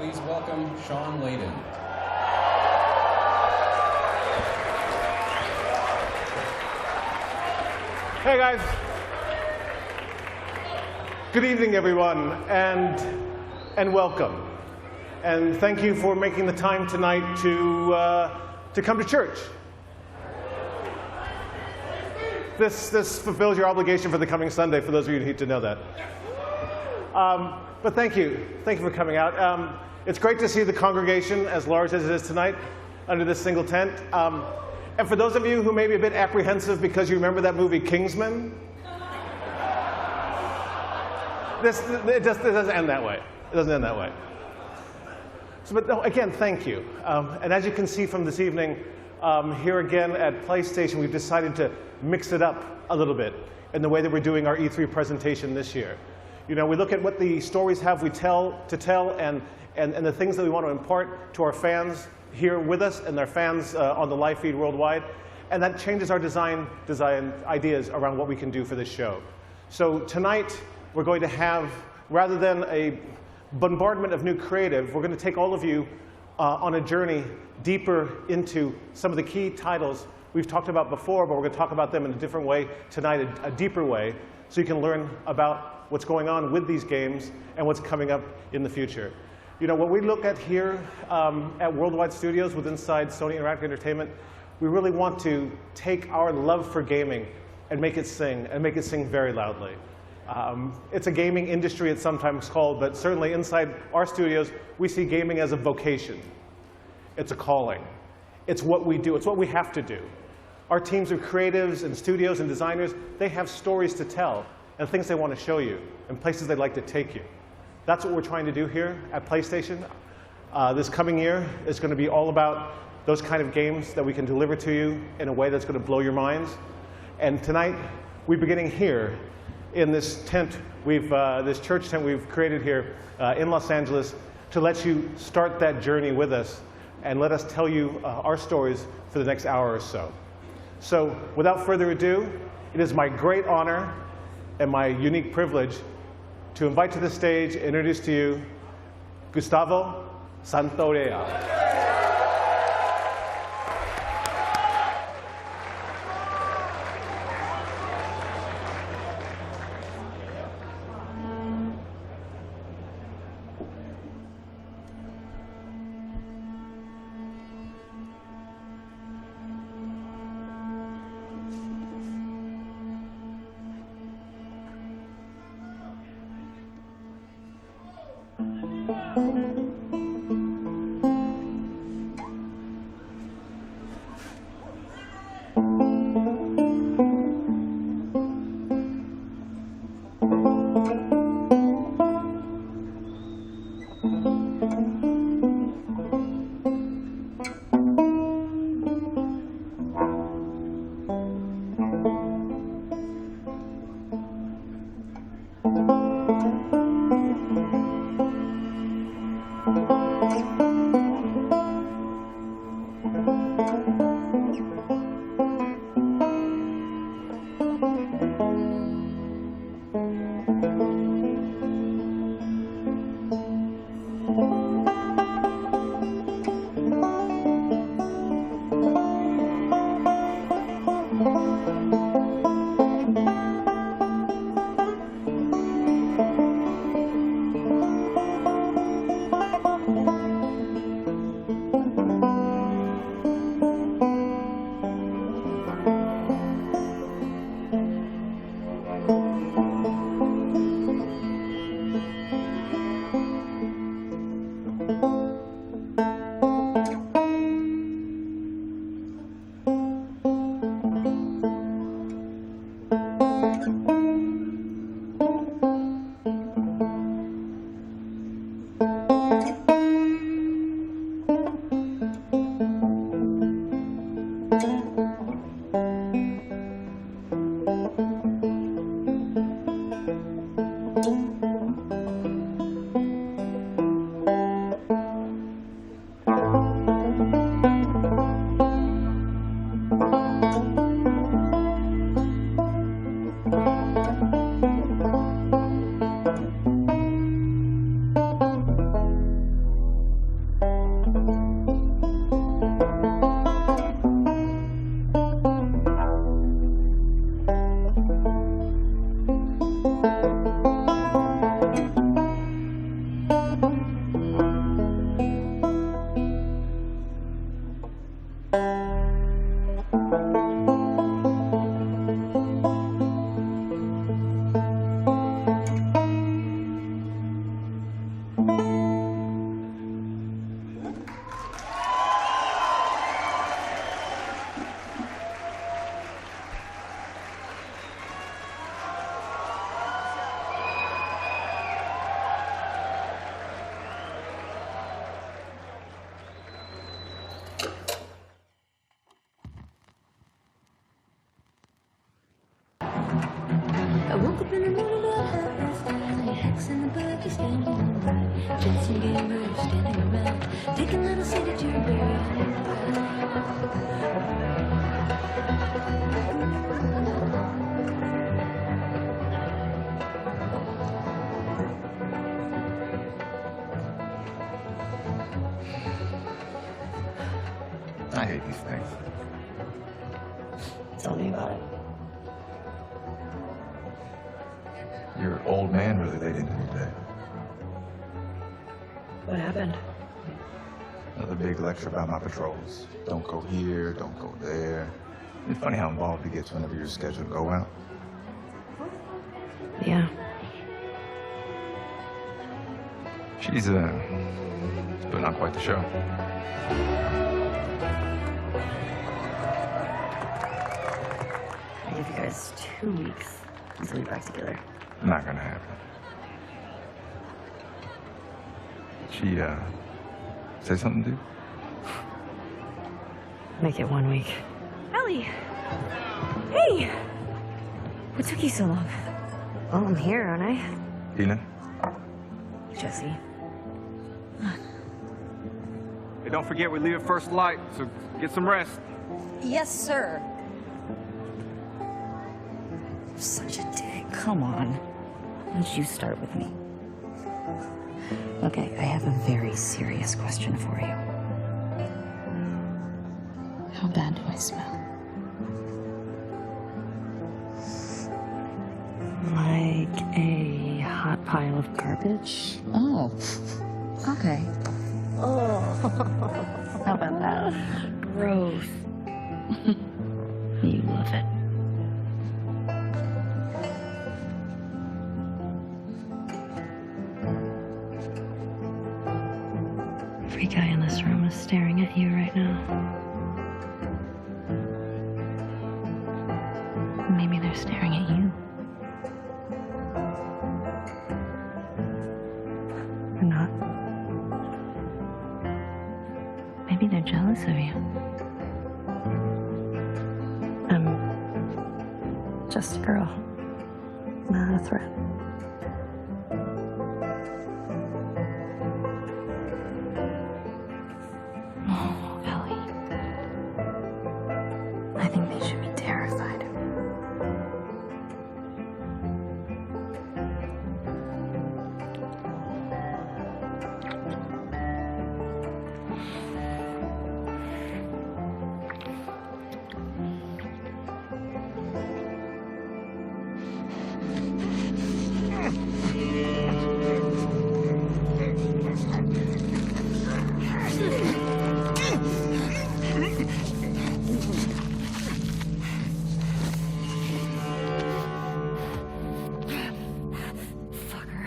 Please welcome Sean Layden. Hey guys. Good evening, everyone, and welcome. And thank you for making the time tonight to come to church. This fulfills your obligation for the coming Sunday, for those of you who need to know that. But thank you for coming out. It's great to see the congregation as large as it is tonight under this single tent. And for those of you who may be a bit apprehensive because you remember that movie Kingsman, it doesn't end that way. It doesn't end that way. So, but no, again, thank you. And as you can see from this evening, here again at PlayStation, we've decided to mix it up a little bit in the way that we're doing our E3 presentation this year. You know, we look at what the stories have we tell and the things that we want to impart to our fans here with us and their fans on the live feed worldwide. And that changes our design ideas around what we can do for this show. So tonight, we're going to have, rather than a bombardment of new creative, we're going to take all of you on a journey deeper into some of the key titles we've talked about before, but we're going to talk about them in a different way tonight, a deeper way, so you can learn about what's going on with these games and what's coming up in the future. You know, what we look at here at Worldwide Studios with inside Sony Interactive Entertainment, we really want to take our love for gaming and make it sing very loudly. It's a gaming industry, it's sometimes called, but certainly inside our studios, we see gaming as a vocation. It's a calling. It's what we do. It's what we have to do. Our teams of creatives and studios and designers, they have stories to tell and things they want to show you and places they'd like to take you. That's what we're trying to do here at PlayStation. This coming year is going to be all about those kind of games that we can deliver to you in a way that's going to blow your minds. And tonight, we're beginning here in this tent, this church tent we've created here in Los Angeles to let you start that journey with us and let us tell you our stories for the next hour or so. So without further ado, it is my great honor and my unique privilege to invite to the stage and introduce to you Gustavo Santaolalla. I woke up in the morning about 5:05. The hacks in the back is standing on the right. Jensen gamers standing around. Take a little seat at your very I hate these things. Tell me about it. Your old man really laid into me today. What happened? Another big lecture about my patrols. Don't go here, don't go there. It's funny how involved it gets whenever you're scheduled to go out. Yeah. She's putting on quite the show. I give you guys 2 weeks until you're back together. Not gonna happen. She, say something, dude? Make it 1 week. Ellie! Hey! What took you so long? Well, I'm here, aren't I? Dina? Jesse. Hey, don't forget we leave at first light, so get some rest. Yes, sir. Such a dick. Come on. Why don't you start with me? Okay, I have a very serious question for you. How bad do I smell? Like a hot pile of garbage? Oh, okay. Oh, how about that? Gross. You love it. Every guy in this room is staring at you right now. Maybe they're staring at you. Or not. Maybe they're jealous of you. I'm just a girl, not a threat. Oh, Ellie. I think they should be terrified. Fucker.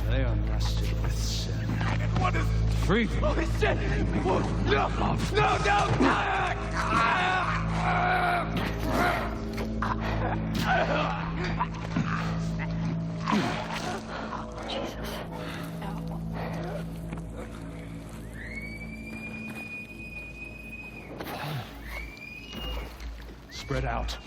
They are rusted with sin. What is... Free. Oh, shit! No! No! Spread out.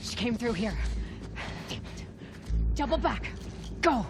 She came through here. Damn it. Double back. Go.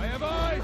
I have eyes!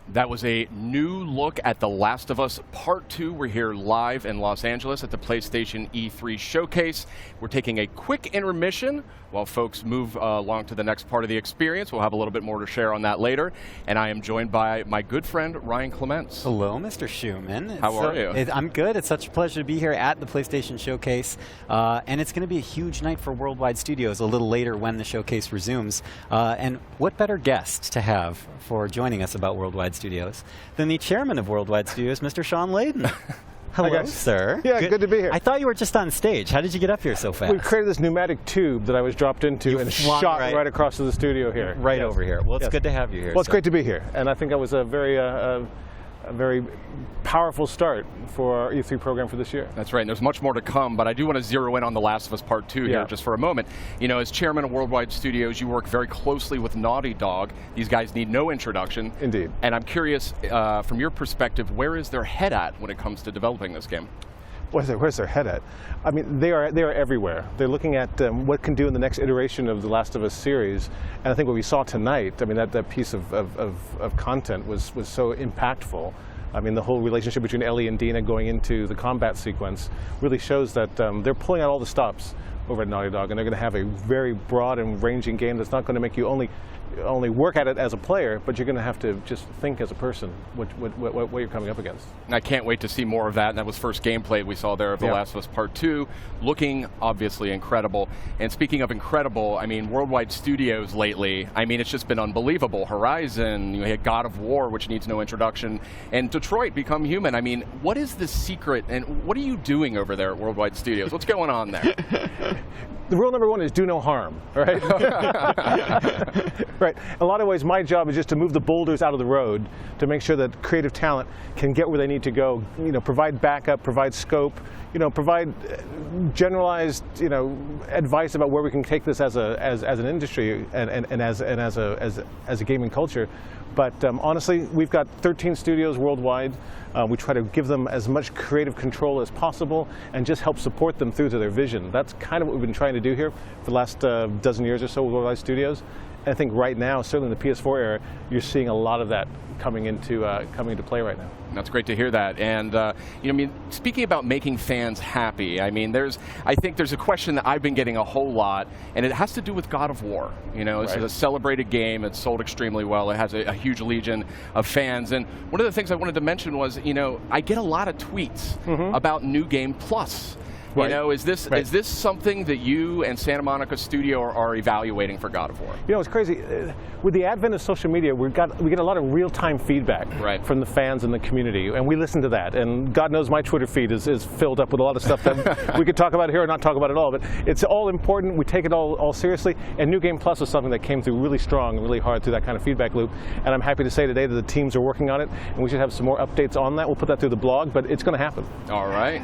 That was a new look at The Last of Us Part 2. We're here live in Los Angeles at the PlayStation E3 showcase. We're taking a quick intermission while folks move along to the next part of the experience. We'll have a little bit more to share on that later. And I am joined by my good friend, Ryan Clements. Hello, Mr. Schumann. How are you? I'm good. It's such a pleasure to be here at the PlayStation Showcase. And it's going to be a huge night for Worldwide Studios a little later when the showcase resumes. And what better guest to have for joining us about Worldwide Studios than the chairman of Worldwide Studios, Mr. Sean Layden. Hello, sir. Yeah, good to be here. I thought you were just on stage. How did you get up here so fast? We created this pneumatic tube that I was dropped into and shot right across to the studio here. Right over here. Well, it's good to have you here. Well, it's great to be here. And I think that was a very powerful start for our E3 program for this year. That's right, and there's much more to come, but I do want to zero in on The Last of Us Part 2 here just for a moment. You know, as chairman of Worldwide Studios, you work very closely with Naughty Dog. These guys need no introduction. Indeed. And I'm curious, from your perspective, where is their head at when it comes to developing this game? Where's their head at? I mean, they are everywhere. They're looking at what can do in the next iteration of the Last of Us series, and I think what we saw tonight, I mean, that piece of content was so impactful. I mean, the whole relationship between Ellie and Dina going into the combat sequence really shows that they're pulling out all the stops over at Naughty Dog, and they're going to have a very broad and ranging game that's not going to make you only work at it as a player, but you're going to have to just think as a person what you're coming up against. And I can't wait to see more of that. And that was first gameplay we saw there of The Last of Us Part 2, looking obviously incredible. And speaking of incredible, I mean, Worldwide Studios lately, I mean, it's just been unbelievable. Horizon, you had God of War, which needs no introduction, and Detroit Become Human. I mean, what is the secret, and what are you doing over there at Worldwide Studios? What's going on there? The rule number one is do no harm, right? Right. In a lot of ways, my job is just to move the boulders out of the road to make sure that creative talent can get where they need to go. You know, provide backup, provide scope. You know, provide generalized, advice about where we can take this as an industry and as a gaming culture. But honestly, we've got 13 studios worldwide. We try to give them as much creative control as possible and just help support them through to their vision. That's kind of what we've been trying to do here for the last dozen years or so with Worldwide Studios. And I think right now, certainly in the PS4 era, you're seeing a lot of that coming into play right now. That's great to hear that. And I mean, speaking about making fans happy, I mean, I think there's a question that I've been getting a whole lot, and it has to do with God of War. You know, this is a celebrated game. It's sold extremely well. It has a huge legion of fans. And one of the things I wanted to mention was, I get a lot of tweets about New Game Plus. Right. You know, is this something that you and Santa Monica Studio are evaluating for God of War? You know, it's crazy. With the advent of social media, we get a lot of real-time feedback from the fans and the community, and we listen to that. And God knows my Twitter feed is filled up with a lot of stuff that we could talk about here or not talk about at all. But it's all important. We take it all seriously. And New Game Plus is something that came through really strong and really hard through that kind of feedback loop. And I'm happy to say today that the teams are working on it, and we should have some more updates on that. We'll put that through the blog, but it's going to happen. All right.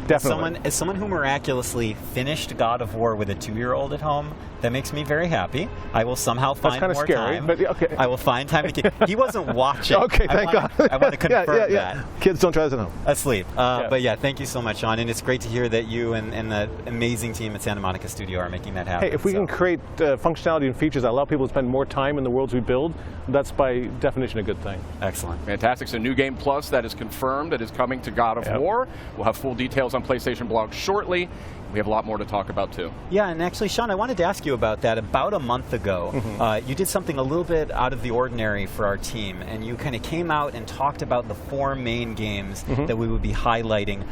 Definitely. As someone who miraculously finished God of War with a 2-year-old at home, that makes me very happy. I will somehow find more time. But okay. I will find time to He wasn't watching. Okay, thank God. I want to confirm that. Kids don't try this at home. Asleep. But yeah, thank you so much, Sean. And it's great to hear that you and the amazing team at Santa Monica Studio are making that happen. Hey, if we can create functionality and features that allow people to spend more time in the worlds we build, that's by definition a good thing. Excellent. Fantastic. So New Game Plus, that is confirmed. That is coming to God of War. We'll have full details on PlayStation Blog shortly. We have a lot more to talk about, too. Yeah, and actually, Sean, I wanted to ask you about that. About a month ago, you did something a little bit out of the ordinary for our team, and you kind of came out and talked about the 4 main games that we would be highlighting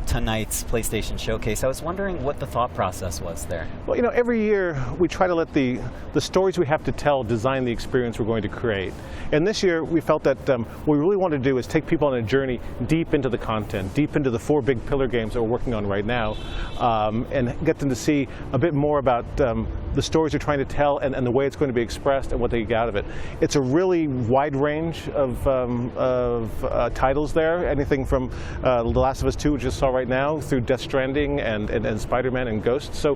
tonight's PlayStation Showcase. I was wondering what the thought process was there. Well, every year we try to let the stories we have to tell design the experience we're going to create. And this year we felt that what we really want to do is take people on a journey deep into the content, deep into the 4 big pillar games that we're working on right now. And get them to see a bit more about the stories you're trying to tell and the way it's going to be expressed and what they get out of it. It's a really wide range of titles there, anything from The Last of Us 2, which you just saw right now, through Death Stranding and Spider-Man and Ghost. So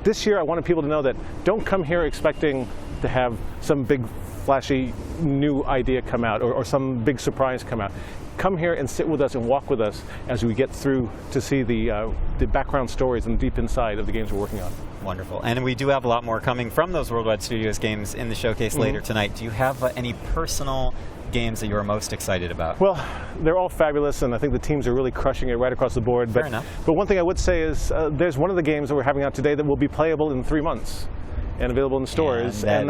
this year I wanted people to know that don't come here expecting to have some big flashy new idea come out or some big surprise come out. Come here and sit with us and walk with us as we get through to see the background stories and deep inside of the games we're working on. Wonderful. And we do have a lot more coming from those Worldwide Studios games in the showcase later tonight. Do you have any personal games that you're most excited about? Well, they're all fabulous, and I think the teams are really crushing it right across the board. Fair enough. But one thing I would say is there's one of the games that we're having out today that will be playable in 3 months and available in stores, and that's